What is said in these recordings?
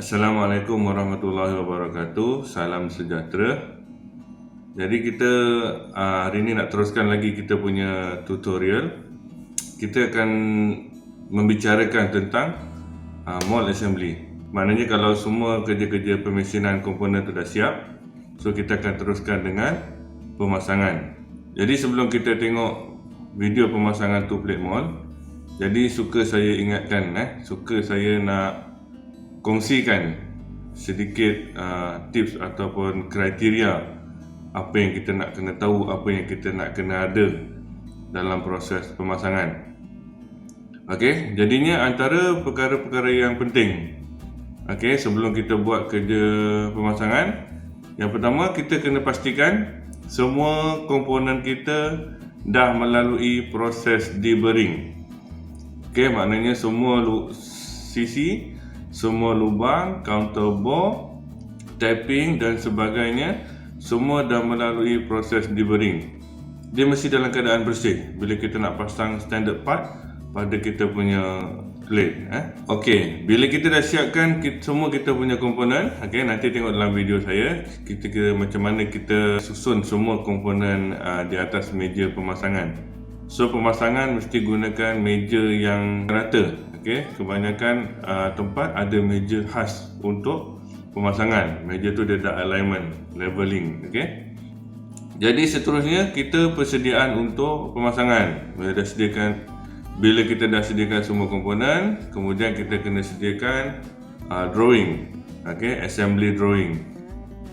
Assalamualaikum warahmatullahi wabarakatuh. Salam sejahtera. Jadi kita hari ini nak teruskan lagi kita punya tutorial. Kita akan membicarakan tentang mold assembly. Maknanya kalau semua kerja-kerja pemesinan komponen tu dah siap, so kita akan teruskan dengan pemasangan. Jadi sebelum kita tengok video pemasangan tu plate mold, jadi suka saya ingatkan, suka saya nak kongsikan sedikit tips ataupun kriteria apa yang kita nak kena tahu, apa yang kita nak kena ada dalam proses pemasangan. Okey, jadinya antara perkara-perkara yang penting, okey, sebelum kita buat kerja pemasangan, yang pertama kita kena pastikan semua komponen kita dah melalui proses deburring. Okey, maknanya semua sisi, semua lubang, counter bore, tapping dan sebagainya semua dah melalui proses deburring. Dia mesti dalam keadaan bersih bila kita nak pasang standard part pada kita punya plate. Okey, bila kita dah siapkan semua kita punya komponen, okey, nanti tengok dalam video saya kita kira macam mana kita susun semua komponen di atas meja pemasangan. So pemasangan mesti gunakan meja yang rata. Okay, kebanyakan tempat ada meja khas untuk pemasangan. Meja tu dia ada alignment, leveling. Okay. Jadi seterusnya kita persediaan untuk pemasangan. Bila kita dah sediakan semua komponen, kemudian kita kena sediakan drawing. Okay, assembly drawing.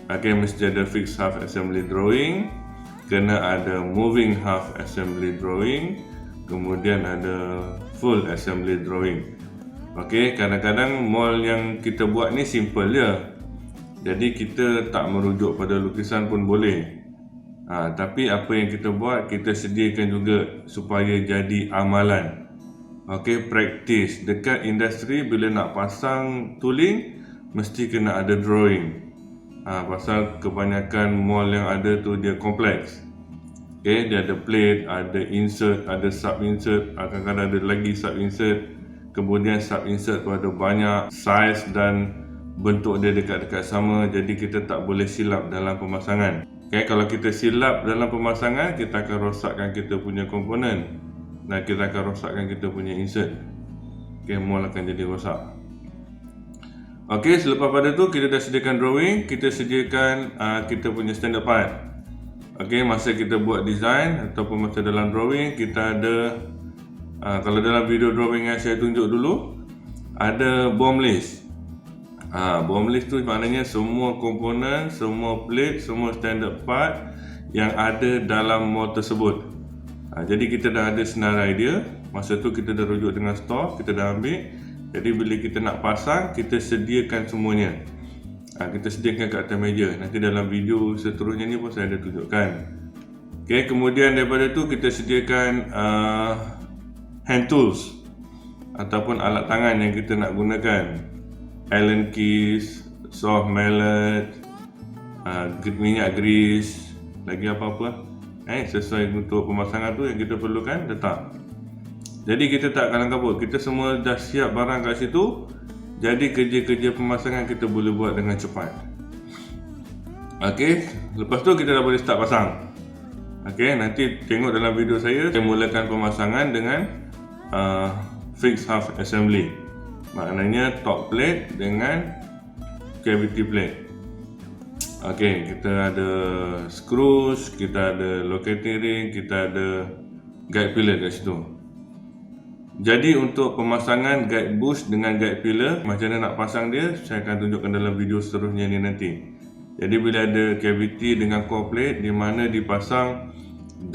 Okay, mesti ada fixed half assembly drawing, kena ada moving half assembly drawing, kemudian ada full assembly drawing. Okey, kadang-kadang mold yang kita buat ni simple je. Jadi kita tak merujuk pada lukisan pun boleh. Tapi apa yang kita buat, kita sediakan juga supaya jadi amalan. Okey, praktis. Dekat industri bila nak pasang tooling mesti kena ada drawing. Pasal kebanyakan mold yang ada tu dia kompleks. Okay, dia ada plate, ada insert, ada sub insert, kadang-kadang ada lagi sub insert. Kemudian sub insert tu ada banyak size dan bentuk dia dekat-dekat sama, jadi kita tak boleh silap dalam pemasangan. Okay, kalau kita silap dalam pemasangan, kita akan rosakkan kita punya komponen dan kita akan rosakkan kita punya insert. Okay, mold akan jadi rosak. Okay, selepas pada tu kita dah sediakan drawing, kita sediakan kita punya standard part. Okey, masa kita buat design ataupun masa dalam drawing kita ada kalau dalam video drawing yang saya tunjuk dulu ada BOM list. BOM list tu maknanya semua komponen, semua plate, semua standard part yang ada dalam mold tersebut. Jadi kita dah ada senarai dia. Masa tu kita dah rujuk dengan store, kita dah ambil. Jadi bila kita nak pasang, kita sediakan semuanya. Kita sediakan kat atas meja. Nanti dalam video seterusnya ni pun saya ada tunjukkan. Okay, kemudian daripada tu kita sediakan hand tools ataupun alat tangan yang kita nak gunakan. Allen keys, soft mallet, minyak grease, lagi apa-apa sesuai untuk pemasangan tu yang kita perlukan, letak. Jadi kita tak kalang kabut, kita semua dah siap barang kat situ. Jadi kerja-kerja pemasangan kita boleh buat dengan cepat. Okey, lepas tu kita dah boleh start pasang. Okey, nanti tengok dalam video saya mulakan pemasangan dengan fixed half assembly. Maknanya top plate dengan cavity plate. Okey, kita ada screws, kita ada locating ring, kita ada guide pillar kat situ. Jadi untuk pemasangan guide bush dengan guide pillar, macam mana nak pasang dia, saya akan tunjukkan dalam video seterusnya ni nanti. Jadi bila ada cavity dengan core plate di mana dipasang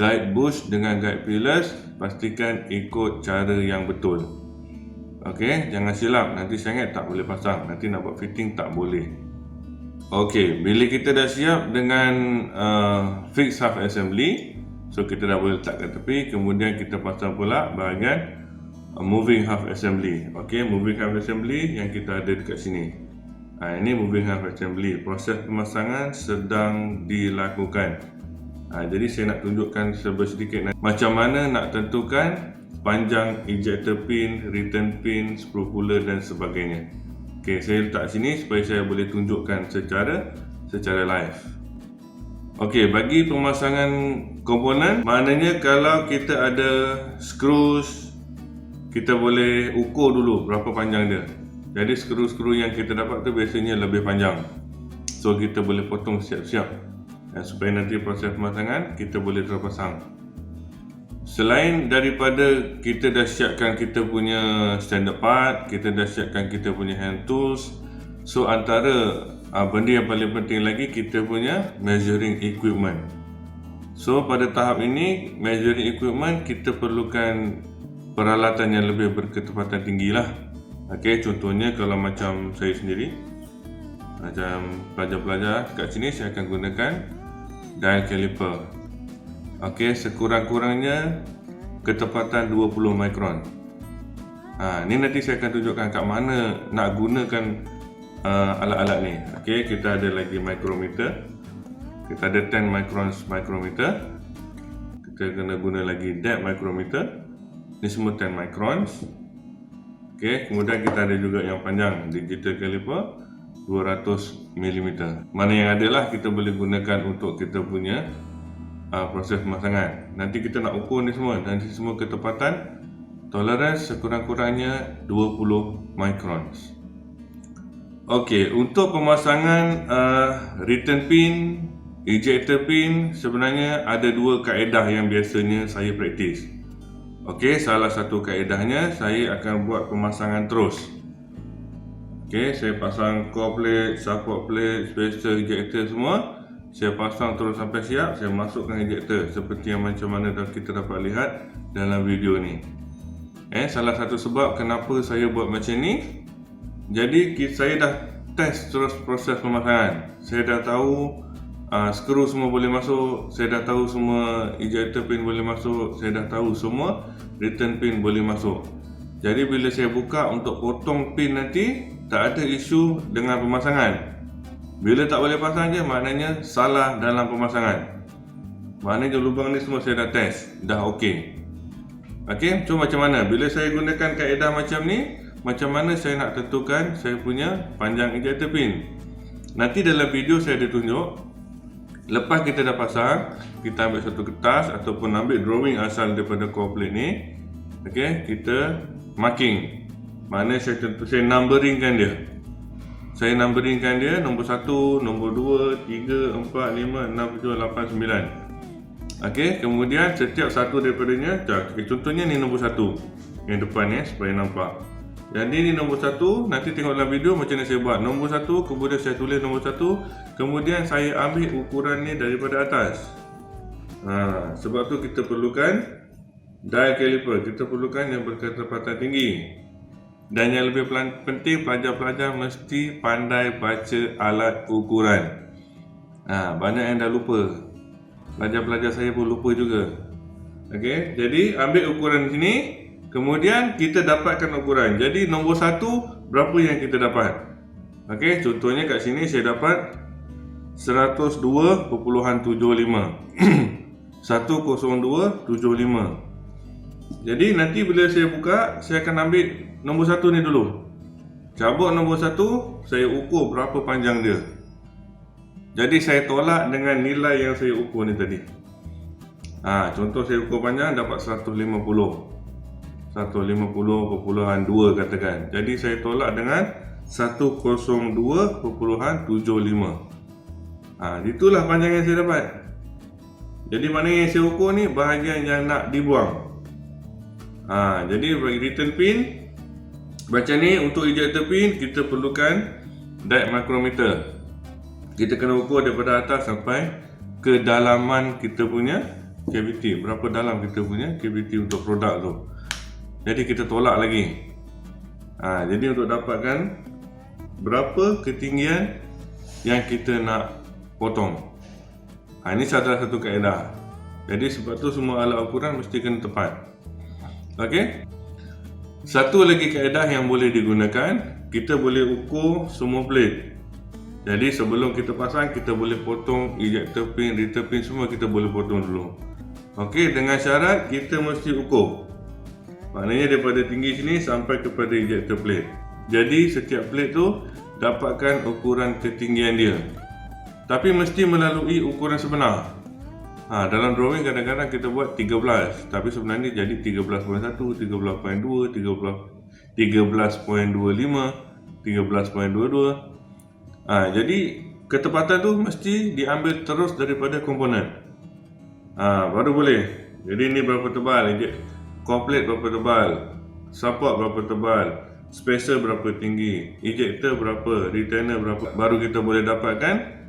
guide bush dengan guide pillars, pastikan ikut cara yang betul. Okey, jangan silap, nanti sangat tak boleh pasang, nanti nak buat fitting tak boleh. Okey, bila kita dah siap dengan fixed half assembly, so kita dah boleh letak kat tepi, kemudian kita pasang pula bahagian moving half assembly. Okey, moving half assembly yang kita ada dekat sini. Ini moving half assembly. Proses pemasangan sedang dilakukan. Jadi saya nak tunjukkan sedikit macam mana nak tentukan panjang ejector pin, return pin, screw puller dan sebagainya. Okey, saya letak sini supaya saya boleh tunjukkan secara live. Okey, bagi pemasangan komponen, maknanya kalau kita ada screws, kita boleh ukur dulu berapa panjang dia. Jadi skru-skru yang kita dapat tu biasanya lebih panjang. So kita boleh potong siap-siap supaya nanti proses pemasangan kita boleh terpasang. Selain daripada kita dah siapkan kita punya standard part, kita dah siapkan kita punya hand tools. So antara benda yang paling penting lagi kita punya measuring equipment. So pada tahap ini measuring equipment kita perlukan peralatan yang lebih berketepatan tinggi lah. Okey, contohnya kalau macam saya sendiri, macam pelajar-pelajar kat sini, saya akan gunakan dial caliper. Okey, sekurang-kurangnya ketepatan 20 mikron. Ni nanti saya akan tunjukkan kat mana nak gunakan alat-alat ni. Okey, kita ada lagi micrometer. Kita ada 10 micrometer. Kita kena guna lagi depth micrometer. Ni semua 10 microns. Okey, kemudian kita ada juga yang panjang digital caliper 200 mm. Mana yang ada lah kita boleh gunakan untuk kita punya proses pemasangan. Nanti kita nak ukur ni semua, nanti semua ketepatan tolerance sekurang-kurangnya 20 microns. Okey, untuk pemasangan return pin, ejector pin, sebenarnya ada dua kaedah yang biasanya saya praktis. Okey, salah satu kaedahnya saya akan buat pemasangan terus. Okey, saya pasang core plate, support plate, spacer, ejector semua. Saya pasang terus sampai siap, saya masukkan ejector seperti yang macam mana kita dapat lihat dalam video ni. Salah satu sebab kenapa saya buat macam ni, jadi saya dah test terus proses pemasangan. Saya dah tahu skru semua boleh masuk, saya dah tahu semua ejector pin boleh masuk, saya dah tahu semua return pin boleh masuk. Jadi bila saya buka untuk potong pin nanti, tak ada isu dengan pemasangan. Bila tak boleh pasang je, maknanya salah dalam pemasangan. Maknanya lubang ni semua saya dah test, dah okey. Okey, so macam mana? Bila saya gunakan kaedah macam ni, macam mana saya nak tentukan saya punya panjang ejector pin? Nanti dalam video saya ada tunjuk. Lepas kita dah pasang, kita ambil satu kertas ataupun ambil drawing asal daripada core plate ni. Okey, kita marking. Mana saya numberingkan dia. Saya numberingkan dia nombor 1, nombor 2, 3, 4, 5, 6, 7, 8, 9. Okey, kemudian setiap satu daripadanya, contohnya ni nombor 1 yang depan ni supaya nampak. Jadi ni nombor 1, nanti tengok dalam video macam mana saya buat. Nombor 1, kemudian saya tulis nombor 1, kemudian saya ambil ukuran ni daripada atas. Sebab tu kita perlukan dial caliper, kita perlukan yang berketepatan tinggi. Dan yang lebih penting, pelajar-pelajar mesti pandai baca alat ukuran. Banyak yang dah lupa. Pelajar-pelajar saya pun lupa juga. Okey, jadi ambil ukuran di sini. Kemudian kita dapatkan ukuran. Jadi nombor 1 berapa yang kita dapat? Okey, contohnya kat sini saya dapat 102.75. 102.75. Jadi nanti bila saya buka, saya akan ambil nombor 1 ni dulu. Cabut nombor 1, saya ukur berapa panjang dia. Jadi saya tolak dengan nilai yang saya ukur ni tadi. Contoh saya ukur panjang dapat 150. 150.2 katakan. Jadi saya tolak dengan 102.75. Itulah panjang yang saya dapat. Jadi mana yang saya ukur ni bahagian yang nak dibuang. Jadi bagi return pin macam ni, untuk ejector pin kita perlukan depth micrometer. Kita kena ukur daripada atas sampai ke dalaman kita punya cavity. Berapa dalam kita punya cavity untuk produk tu. Jadi kita tolak lagi. Jadi untuk dapatkan berapa ketinggian yang kita nak potong. Ini salah satu kaedah. Jadi sebab tu semua alat ukuran mesti kena tepat. Okey. Satu lagi kaedah yang boleh digunakan, kita boleh ukur semua plate. Jadi sebelum kita pasang, kita boleh potong ejector pin, return pin semua kita boleh potong dulu. Okey, dengan syarat kita mesti ukur. Maknanya daripada tinggi sini sampai kepada ejector plate. Jadi setiap plate tu dapatkan ukuran ketinggian dia. Tapi mesti melalui ukuran sebenar. Dalam drawing kadang-kadang kita buat 13, tapi sebenarnya jadi 13.1, 13.2, 13.25, 13.22. Jadi ketepatan tu mesti diambil terus daripada komponen. Baru boleh. Jadi ni berapa tebal, komplit berapa tebal, support berapa tebal, spacer berapa tinggi, ejector berapa, retainer berapa, baru kita boleh dapatkan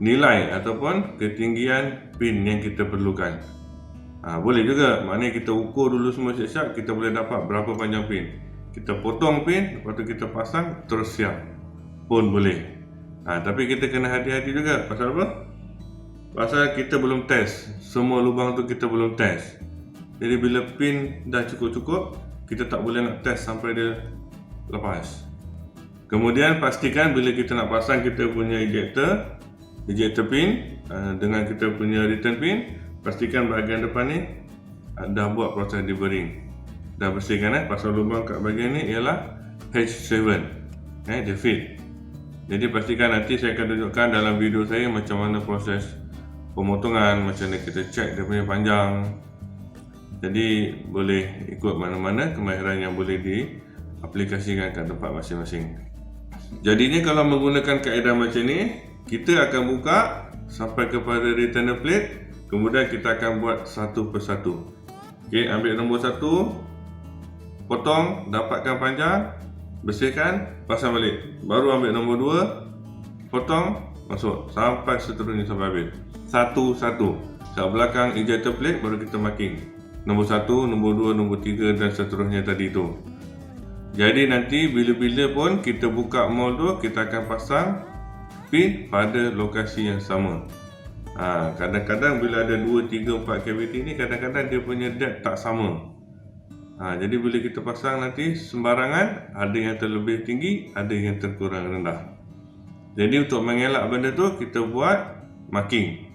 nilai ataupun ketinggian pin yang kita perlukan. Boleh juga, maknanya kita ukur dulu semua siap-siap, kita boleh dapat berapa panjang pin. Kita potong pin, lepas tu kita pasang terus siap pun boleh. Tapi kita kena hati-hati juga. Pasal apa? Pasal kita belum test. Semua lubang tu kita belum test. Jadi bila pin dah cukup-cukup, kita tak boleh nak test sampai dia lepas. Kemudian pastikan bila kita nak pasang kita punya ejector pin dengan kita punya return pin, pastikan bahagian depan ni dah buat proses deburring. Dah bersihkan pasal lubang kat bahagian ni ialah H7. Dia fit. Jadi pastikan nanti saya akan tunjukkan dalam video saya macam mana proses pemotongan, macam mana kita check dia punya panjang. Jadi boleh ikut mana-mana kemahiran yang boleh diaplikasikan kat tempat masing-masing. Jadinya kalau menggunakan kaedah macam ni, kita akan buka sampai kepada retainer plate, kemudian kita akan buat satu persatu. Okey, ambil nombor 1, potong, dapatkan panjang, bersihkan, pasang balik. Baru ambil nombor 2, potong, masuk sampai seterusnya sampai habis. Satu-satu. Kat belakang ejector plate baru kita marking. Nombor 1, nombor 2, nombor 3 dan seterusnya tadi tu. Jadi nanti bila-bila pun kita buka mold tu, kita akan pasang pin pada lokasi yang sama. Kadang-kadang bila ada 2, 3, 4 cavity ni, kadang-kadang dia punya depth tak sama. Jadi bila kita pasang nanti sembarangan, ada yang terlebih tinggi, ada yang terkurang rendah. Jadi untuk mengelak benda tu, kita buat marking.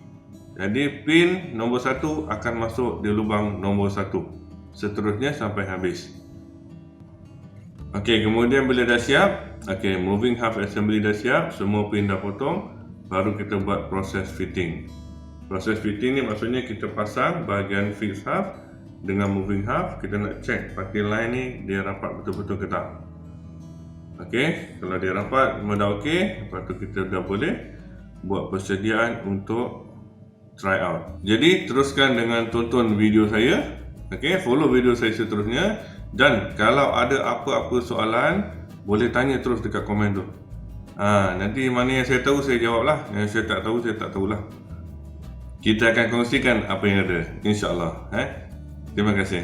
Jadi pin nombor 1 akan masuk di lubang nombor 1, seterusnya sampai habis. Okey, kemudian bila dah siap, moving half assembly dah siap, semua pin dah potong, baru kita buat proses fitting. Proses fitting ni maksudnya kita pasang bahagian fixed half dengan moving half. Kita nak check parting line ni dia rapat betul-betul ke tak. Okey, kalau dia rapat semua dah okey, lepas tu kita dah boleh buat persediaan untuk try out. Jadi teruskan dengan tonton video saya. Okey, follow video saya seterusnya, dan kalau ada apa-apa soalan boleh tanya terus dekat komen tu. Nanti mana yang saya tahu saya jawab lah, yang saya tak tahu saya tak tahulah. Kita akan kongsikan apa yang ada, insya-Allah. Terima kasih.